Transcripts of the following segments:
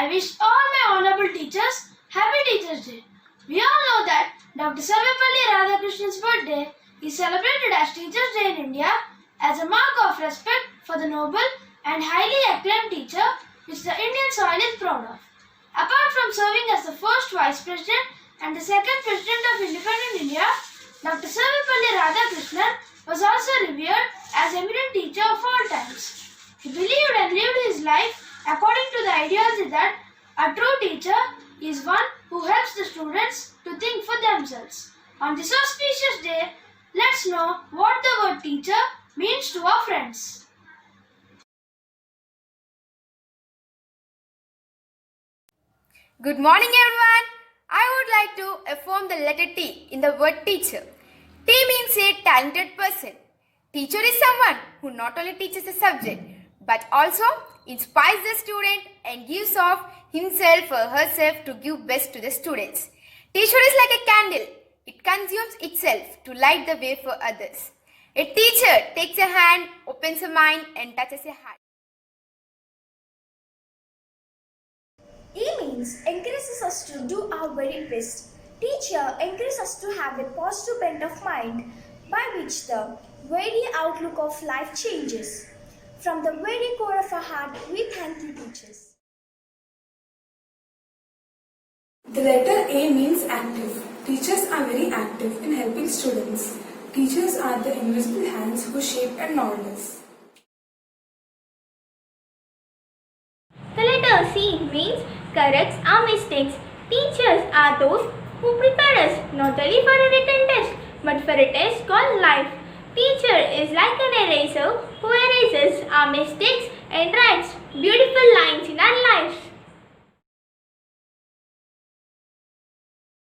I wish all my honorable teachers Happy Teachers Day. We all know that Dr. Sarvepalli Radhakrishnan's birthday is celebrated as Teachers Day in India as a mark of respect for the noble and highly acclaimed teacher which the Indian soil is proud of. Apart from serving as the first Vice President and the second President of independent India, Dr. Sarvepalli Radhakrishnan was also revered as eminent teacher of all times. He believed and lived his life according to the ideology that a true teacher is one who helps the students to think for themselves. On this auspicious day, let's know what the word teacher means to our friends. Good morning everyone. I would like to affirm the letter T in the word teacher. T means a talented person. Teacher is someone who not only teaches the subject but also inspires the student and gives of himself or herself to give best to the students. Teacher is like a candle. It consumes itself to light the way for others. A teacher takes a hand, opens a mind and touches a heart. E means encourages us to do our very best. Teacher encourages us to have a positive bent of mind by which the very outlook of life changes. From the very core of our heart, we thank you, teachers. The letter A means active. Teachers are very active in helping students. Teachers are the invisible hands who shape and mold us. The letter C means corrects our mistakes. Teachers are those who prepare us not only for a written test but for a test called life. Teacher is like an eraser who erases our mistakes and writes beautiful lines in our lives.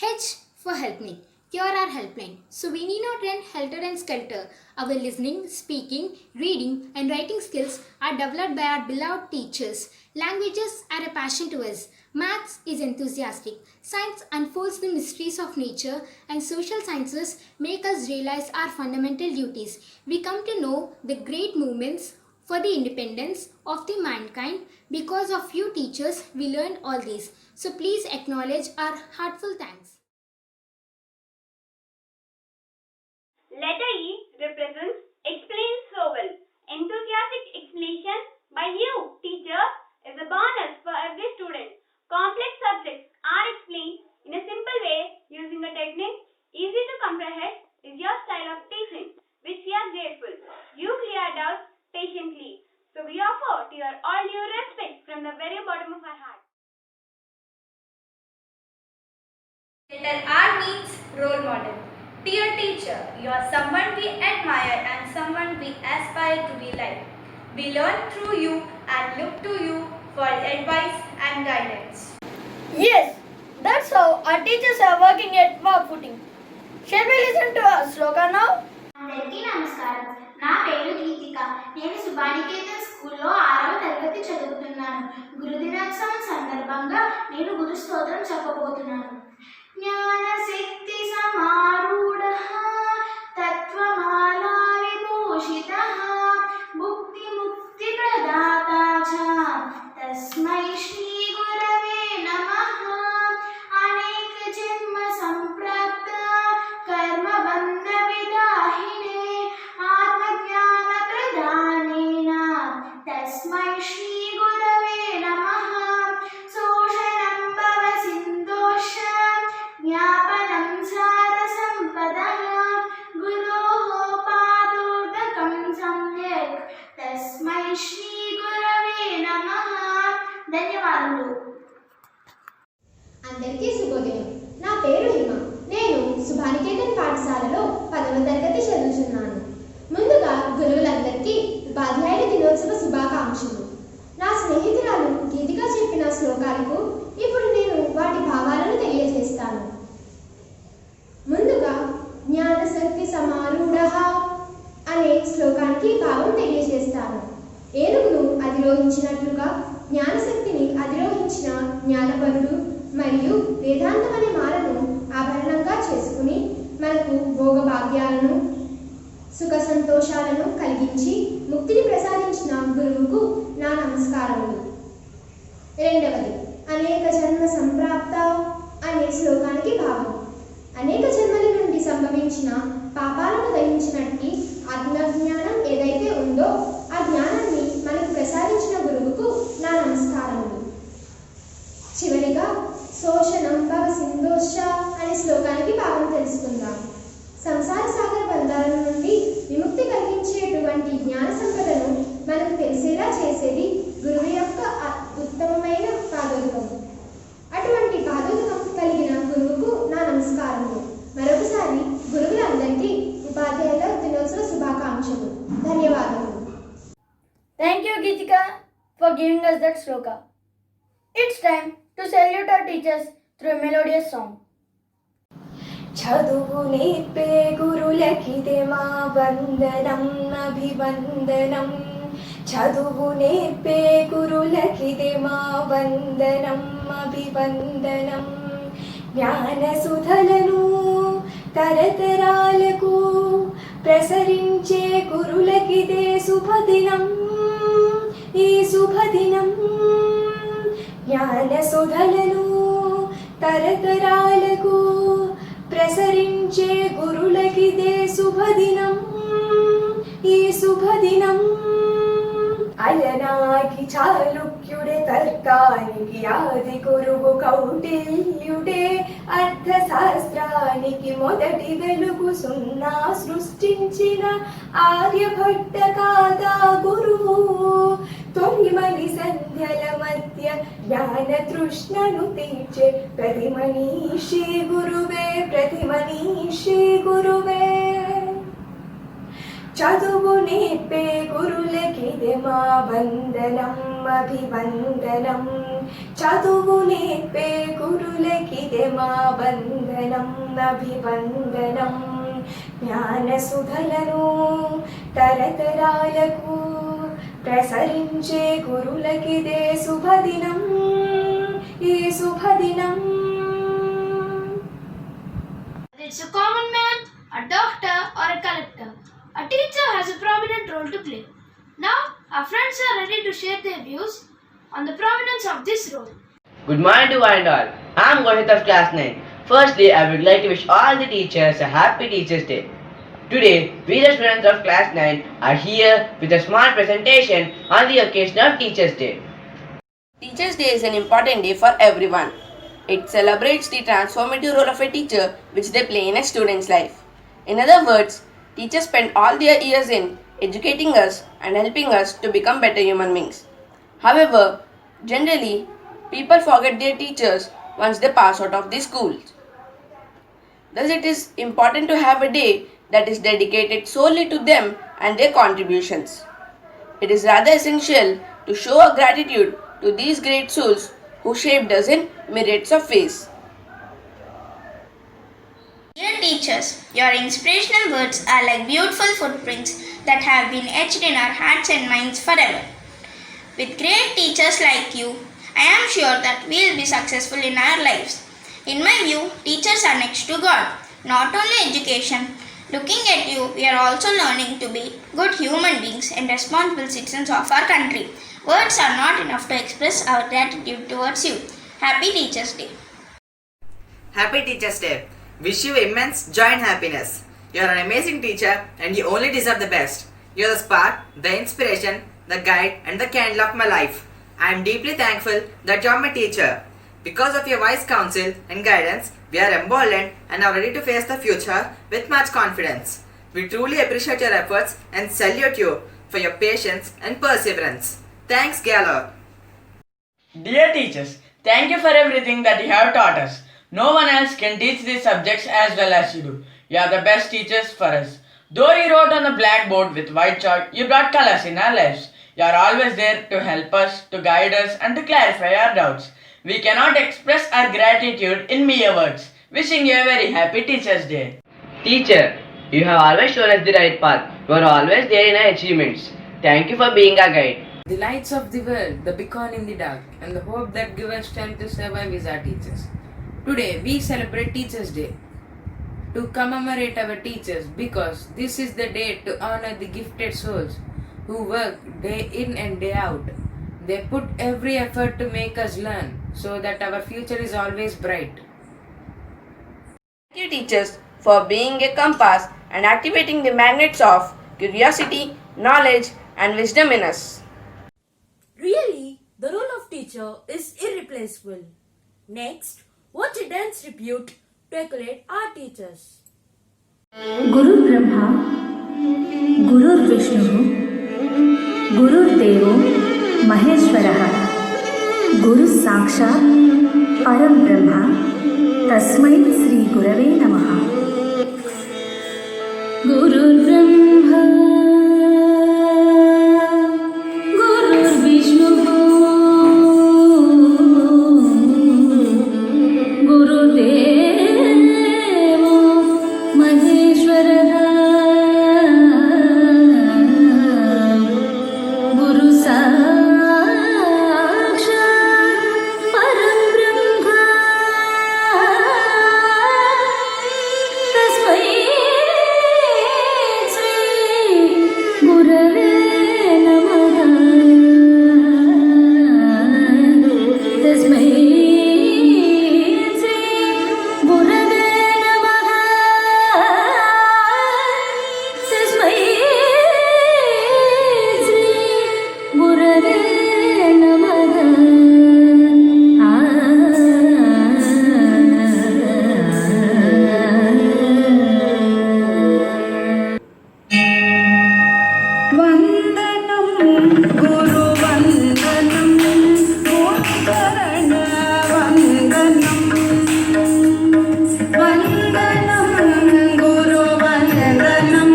H for help me. Here are helpline. So we need not run helter and skelter. Our listening, speaking, reading and writing skills are developed by our beloved teachers. Languages are a passion to us. Maths is enthusiastic. Science unfolds the mysteries of nature and social sciences make us realize our fundamental duties. We come to know the great movements for the independence of the mankind. Because of you teachers, we learned all these. So please acknowledge our heartfelt thanks. Letter E represents explains so well. Enthusiastic explanation by you, teacher, is a bonus for every student. Complex subjects are explained in a simple way using a technique easy to comprehend is your style of teaching, which we are grateful. You clear doubts patiently. So we offer to your all due respect from the very bottom of our heart. Letter R means role model. Dear teacher, you are someone we admire and someone we aspire to be like. We learn through you and look to you for advice and guidance. Yes, that's how our teachers are working at work footing. Shall we listen to our slogan now? అందరికీ నమస్కారం. నా పేరు గీతిక. నేను సుభానికేతన్ స్కూల్లో 6వ తరగతి చదువుతున్నాను. గురుదినోత్సవం సందర్భంగా నేను గురు స్తోత్రం చెప్పబోతున్నాను. జ్ఞానశక్తి సమారూఢః తత్వమాలా విభూషితః ముక్తి ముక్తి ప్రదాతా చ తస్మై శ్రీ గురవే నమః అనేక జన్మ సంప్రాప్త కర్మ బంధ విదాహినే ఆత్మజ్ఞాన ప్రదానేన తస్మై శ్రీ గురవే నమః శోషణం భవ సింధోష జ్ఞాపనం సార సంపదః గురోః పాదోదకం సమ్యక్ తస్మై శ్రీ గురవే నమః. ధన్యవాదములు. అందరికీ శుభోదయం. నా పేరు హిమ. నేను సుభానికేతన్ పాఠశాలలో 10వ తరగతి చదువుతున్నాను. ముందుగా గురువులందరికీ ఉపాధ్యాయుల దినోత్సవ శుభాకాంక్షలు. నా స్నేహితురాలు గీతిగా చెప్పిన శ్లోకాలకు ఇప్పుడు నేను వాటి భావాలను తెలియజేస్తాను. ముందుగా జ్ఞానశక్తి సమారూఢః అనే శ్లోకానికి భావం తెలియజేస్తాను. ఏనుగును అధిరోహించినట్లుగా జ్ఞానశక్తిని అధిరోహించిన జ్ఞానపరుడు మరియు వేదాంతం అనే మాలను ఆభరణంగా చేసుకుని మనకు భోగభాగ్యాలను సుఖ సంతోషాలను కలిగించి ముక్తిని ప్రసాదించిన గురువుకు నా నమస్కారములు. రెండవది అనేక జన్మ సంప్రాప్త అనే శ్లోకానికి భావం. అనేక జన్మల నుండి సంభవించిన పాపాలను దహించినట్టి ఆత్మజ్ఞానం ఏదైతే ఉందో ఆ జ్ఞానాన్ని మనకు ప్రసాదించిన గురువుకు నా నమస్కారములు. చివరిగా శోషణం భవ సింధోశ్చ అనే శ్లోకానికి భావం తెలుసుకుందాం. సంసార సాగర బంధాల నుండి విముక్తి కలిగించేటువంటి జ్ఞాన సంపదను మనకు తెలిసేలా చేసేది గురువు యొక్క ఉత్తమమైన పాదోదకం. అటువంటి పాదోదకం కలిగిన గురువుకు నా నమస్కారములు. మరొకసారి గురువులందరికీ ఉపాధ్యాయుల దినోత్సవ శుభాకాంక్షలు. ధన్యవాదములు. Thank you, Geetika, for giving us that sloka. It's time to salute our teachers through a melodious song. చదువు నేర్పే గురులకిదే మా వందనం అభివందనం. చదువు నేర్పే గురులకిదే మా వందనం అభివందనం. జ్ఞాన సుధలను తరతరాలకు ప్రసరించే గురులకిదే శుభదినం ఈ శుభదినం. జ్ఞాన సుధలను తరతరాలకు ప్రసరించే గురులకిదే శుభదినం ఈ శుభదినం. అలనాకి చాళుక్యుడే తర్కానికి ఆది గురువు కౌటిల్యుడే. అర్థశాస్త్రానికి మొదటి వెలుగు సున్నా సృష్టించిన ఆర్యభట్ట కాదా గురువు. తొలిమలి సంధ్యల మధ్య జ్ఞాన తృష్ణను తీర్చే ప్రతి మనీషి గురువే ప్రతి మనీషి గురువే. చదువు నేర్పే గురులకిదే మా వందనం అభివందనం. చదువు నేర్పే గురులకిదే మా వందనం అభివందనం. జ్ఞాన సుధలను తరతరాలకు ప్రసరించే గురులకిదే శుభదినం ఈ శుభదినం. It's a common man, a doctor, or a collector. A teacher has a prominent role to play. Now, our friends are ready to share their views on the prominence of this role. Good morning to one and all. I am Gohit of class 9. Firstly, I would like to wish all the teachers a happy Teachers' Day. Today, we the students of class 9 are here with a small presentation on the occasion of Teachers' Day. Teachers' Day is an important day for everyone. It celebrates the transformative role of a teacher which they play in a student's life. In other words, teachers spend all their years in educating us and helping us to become better human beings. However, generally, people forget their teachers once they pass out of the schools. Thus, it is important to have a day that is dedicated solely to them and their contributions. It is rather essential to show our gratitude to these great souls who shaped us in myriads of ways. Dear teachers, your inspirational words are like beautiful footprints that have been etched in our hearts and minds forever. With great teachers like you, I am sure that we will be successful in our lives. In my view, teachers are next to God. Not only education, looking at you, we are also learning to be good human beings and responsible citizens of our country. Words are not enough to express our gratitude towards you. Happy Teachers' Day. Happy Teachers' Day. Wish you immense joy and happiness. You are an amazing teacher and you only deserve the best. You are the spark, the inspiration, the guide and the candle of my life. I am deeply thankful that you are my teacher. Because of your wise counsel and guidance, we are emboldened and are ready to face the future with much confidence. We truly appreciate your efforts and salute you for your patience and perseverance. Thanks, Gallo. Dear teachers, thank you for everything that you have taught us. No one else can teach these subjects as well as you do. You are the best teachers for us. Though you wrote on the blackboard with white chalk, you brought colors in our lives. You are always there to help us, to guide us and to clarify our doubts. We cannot express our gratitude in mere words. Wishing you a very happy Teachers' Day. Teacher, you have always shown us the right path. You are always there in our achievements. Thank you for being our guide. The lights of the world, the beacon in the dark, and the hope that gives us strength to survive is our teachers. Today, we celebrate Teachers' Day to commemorate our teachers because this is the day to honor the gifted souls who work day in and day out, They put every effort to make us learn so that our future is always bright. Thank you, teachers, for being a compass and activating the magnets of curiosity, knowledge, and wisdom in us. Really, the role of teacher is irreplaceable. Next, watch a dance tribute to accolade our teachers. Guru Brahma, Guru Vishnu, Guru Devo, Maheshwaraha, Guru Sakshat, Param Brahma, Tasmai Sri Gurave Namaha. Guru Brahma, Guru Vishnu, Guru Devo, Maheshwaraha, Guru Sakshat, Param Brahma, Tasmai Sri Gurave Namaha. Tasmai Sri Gurave Namaha. Tasmai Sri Gurave Namaha. Vandanam Guru Vandanam Uttarana Vandanam Vandanam Guru Vandanam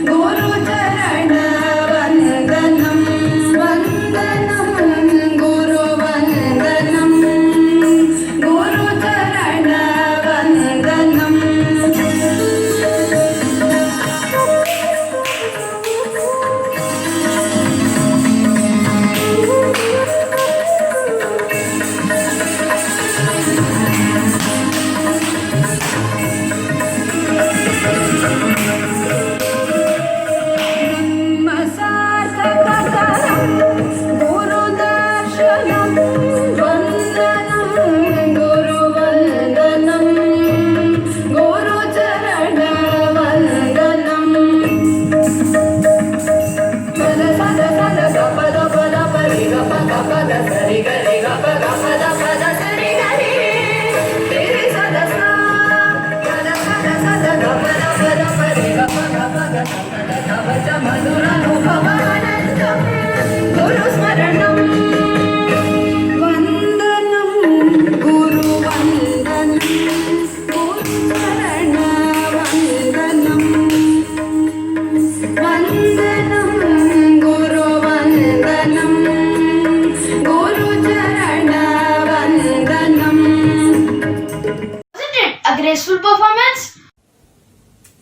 Guru Charana Vandanam Vandanam Guru Vandanam Guru Charana Vandanam. Masarthakaram Guru Darshanam Vandanam Guru Vandanam Guru Charana Vandanam. Pada pada pada ga pada pada pari ga pada pada sari ga ri ga pada pada pada sari ga ri tere sada sa pada pada sada ga pada pada pari ga pada pada pada kavacha madura nubhavanandam Guru Smaranam. Vandanam Guru Vandanam Guru Charana Vandanam Vandanam Guru Vandanam Guru Charana Vandanam. Wasn't it a graceful performance?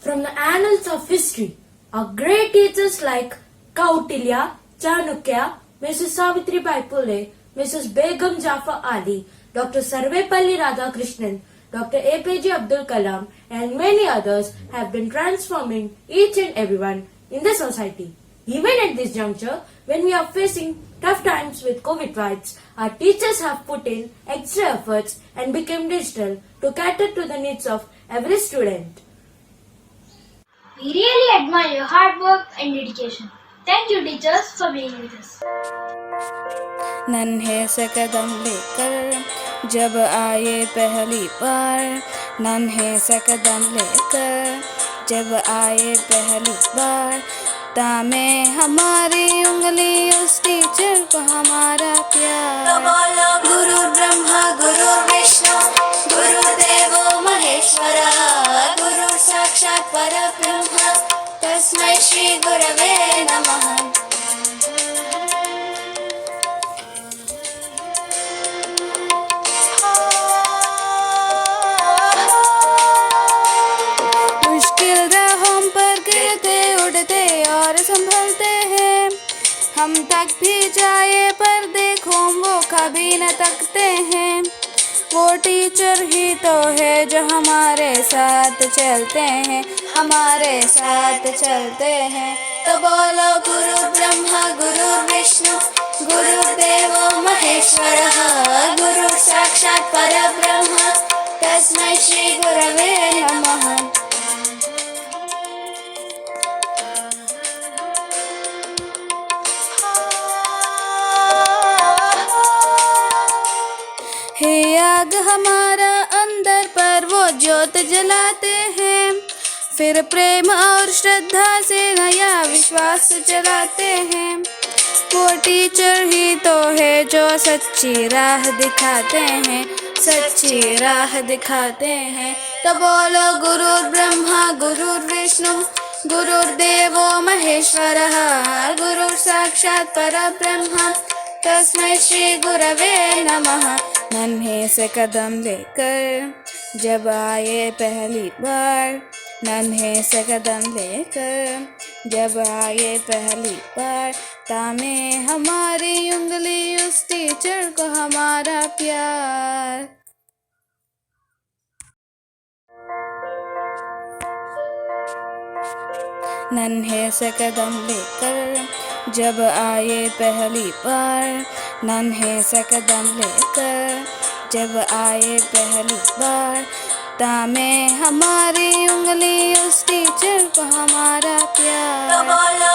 From the annals of history, our great teachers like Kautilya, Chanukya, Mrs. Savitribai Phule, Mrs. Begum Jafar Ali, Dr. Sarvepalli Radhakrishnan, Dr. APJ Abdul Kalam, and many others have been transforming each and everyone in the society. Even at this juncture, when we are facing tough times with COVID vibes, our teachers have put in extra efforts and become digital to cater to the needs of every student. We really admire your hard work and dedication. Thank you, teachers, for being with us. नन्हे से कदम लेकर जब आए पहली बार, नन्हे से कदम लेकर जब आए पहली बार, तामे हमारी उंगली उस टीचर को हमारा प्यार। तो बोलो गुरु ब्रह्मा गुरु विष्णु गुरु देवो महेश्वरा, गुरु साक्षात् परब्रह्म तस्मै श्री गुरवे नमः। मुश्किल राहों पर गिरते उड़ते और संभलते हैं, हम तक भी जाए पर देखो वो कभी न तकते हैं। वो टीचर ही तो है जो हमारे साथ चलते हैं, हमारे साथ चलते हैं। तो बोलो गुरु ब्रह्मा गुरु विष्णु गुरुर्देवो महेश्वरः गुरुः साक्षात् परब्रह्म तस्मै श्री गुरवे नमः। हे आग हमारा अंदर पर वो ज्योत जलाते हैं, फिर प्रेम और श्रद्धा से नया विश्वास जगाते हैं। वो टीचर ही तो है जो सच्ची राह दिखाते हैं, सच्ची राह दिखाते हैं। तो बोलो गुरुर् ब्रह्मा गुरुर्विष्णु गुरुर्देवो महेश्वरः गुरुः साक्षात् परब्रह्म तस्मै श्री गुरवे नमः। नन्हे से कदम लेकर जब आए पहली बार, नन्हे से कदम लेकर जब आए पहली बार, थामे हमारी उंगली उस टीचर को हमारा प्यार। नन्हे से कदम लेकर जब आए पहली बार, नन्हे से कदम लेकर जब आए पहली बार, थामे हमारी उंगली उस टीचर को हमारा प्यार। तो बोलो